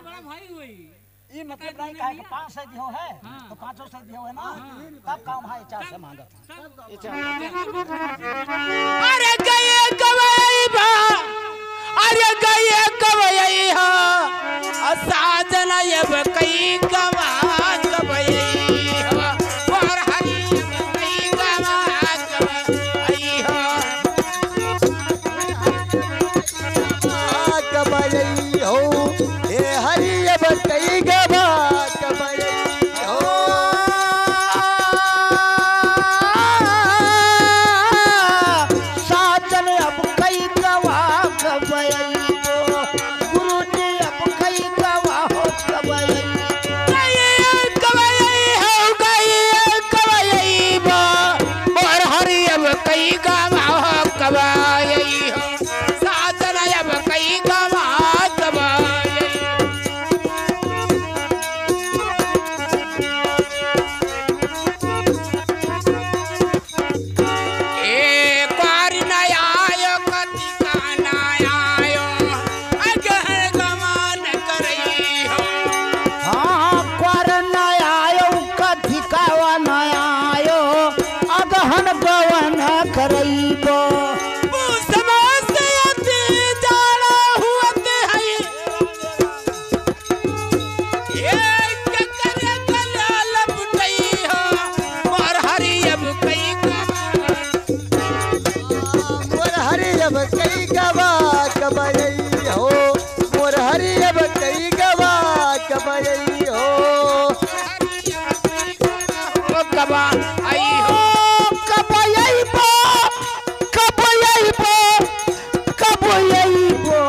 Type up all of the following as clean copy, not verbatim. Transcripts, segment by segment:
बड़ा भाई हुई ये मतलब नहीं कहे कि 5 से दियो है तो 500 से दियो है ना तब काम है 4 से मांगत अरे गए गवई बा अरे गए गवई हा साजन ये कई गवा गवई हा और हरी कई गवा गवई हा गवई हो हे हरी अब कई गवा गवई हो साजन अब कई गवा गवई हो गुरु जी अब कई गवा हो गवई गवई बा और हरी अब कई गवा हो गवई हो साजन अब कई गवा गवई ए पार न आयो कति का न आयो अगहर गमान करई हो हाँ क्वार न आयो कथी कावा न आयो अगहन गवन करईबो समझते अति जाड़ा हुअते है ये ककर गला लपटई हो और हरी अब कई मोर हरी अब कई गवा कबई हो मोर हरी अब कई गवा कबई हो कबा आई हो कबई बो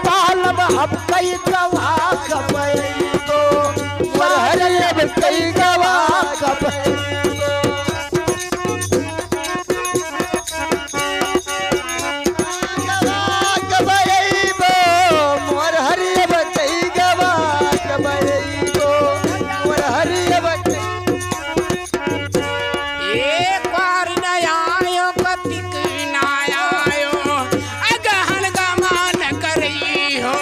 पालब अब कई गवा कबई हो मोर हरी अब कई गवा कबई मोर हरी अब कई गवा कबई हो मोर हरी अब एक बार न आयो कतिक न आयो अगहन गमान करई हो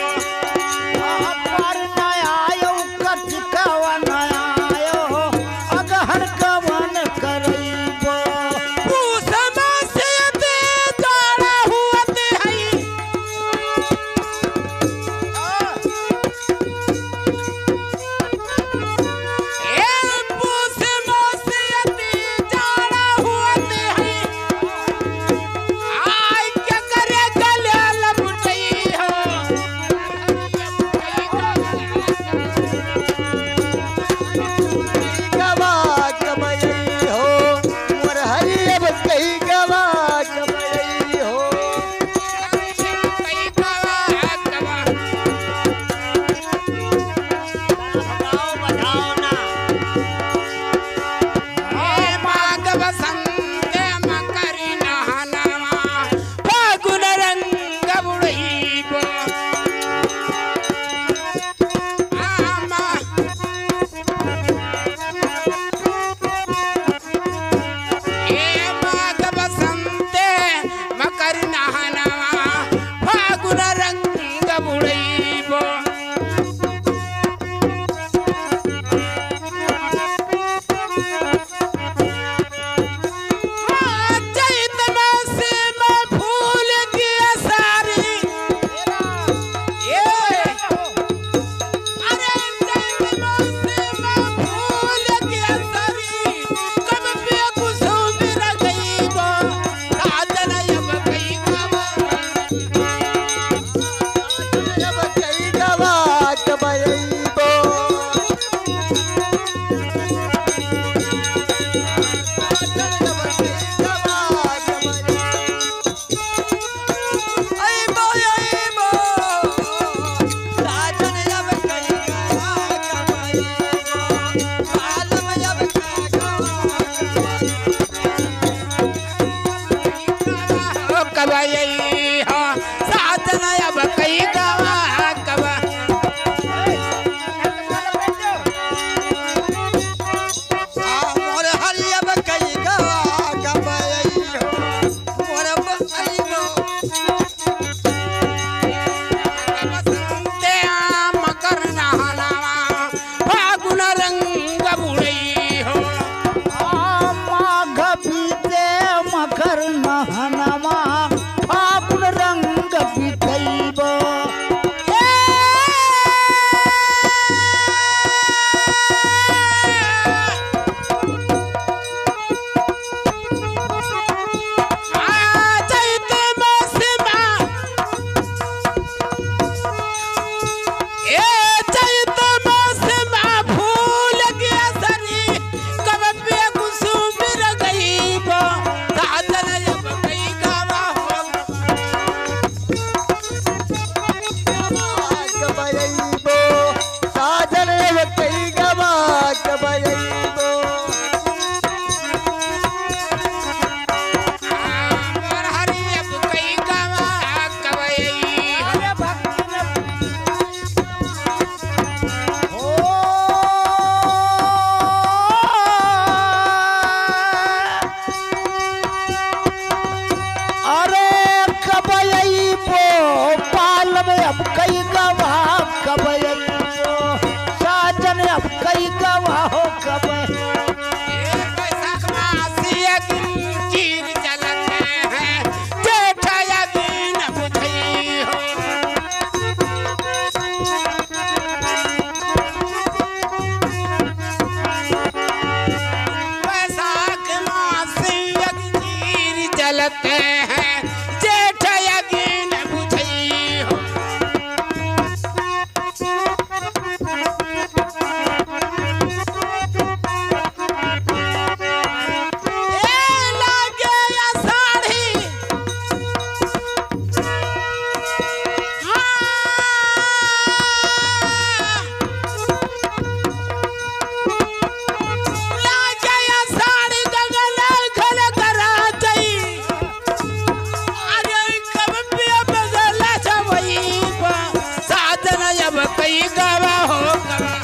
कई गवा हो गवा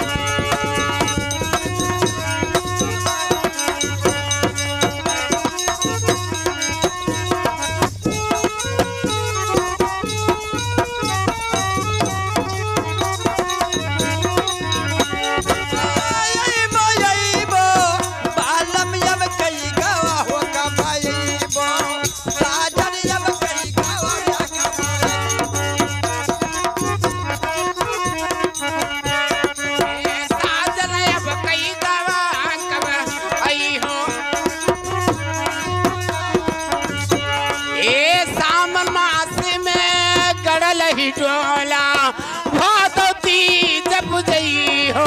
डोला भादती जब जई हो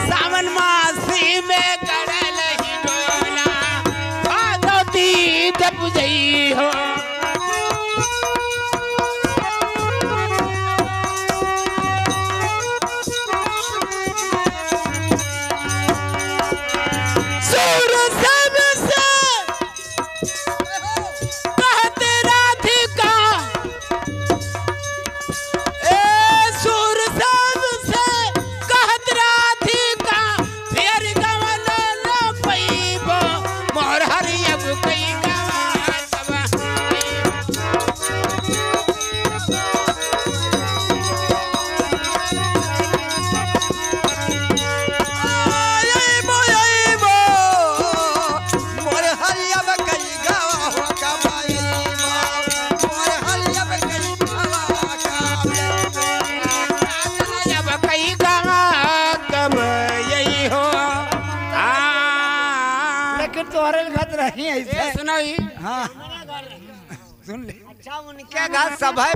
सावन मासी में गड़ल ही डोला भादती जब जई हो सुनाई हाँ सुन ले। अच्छा उनके घर सब है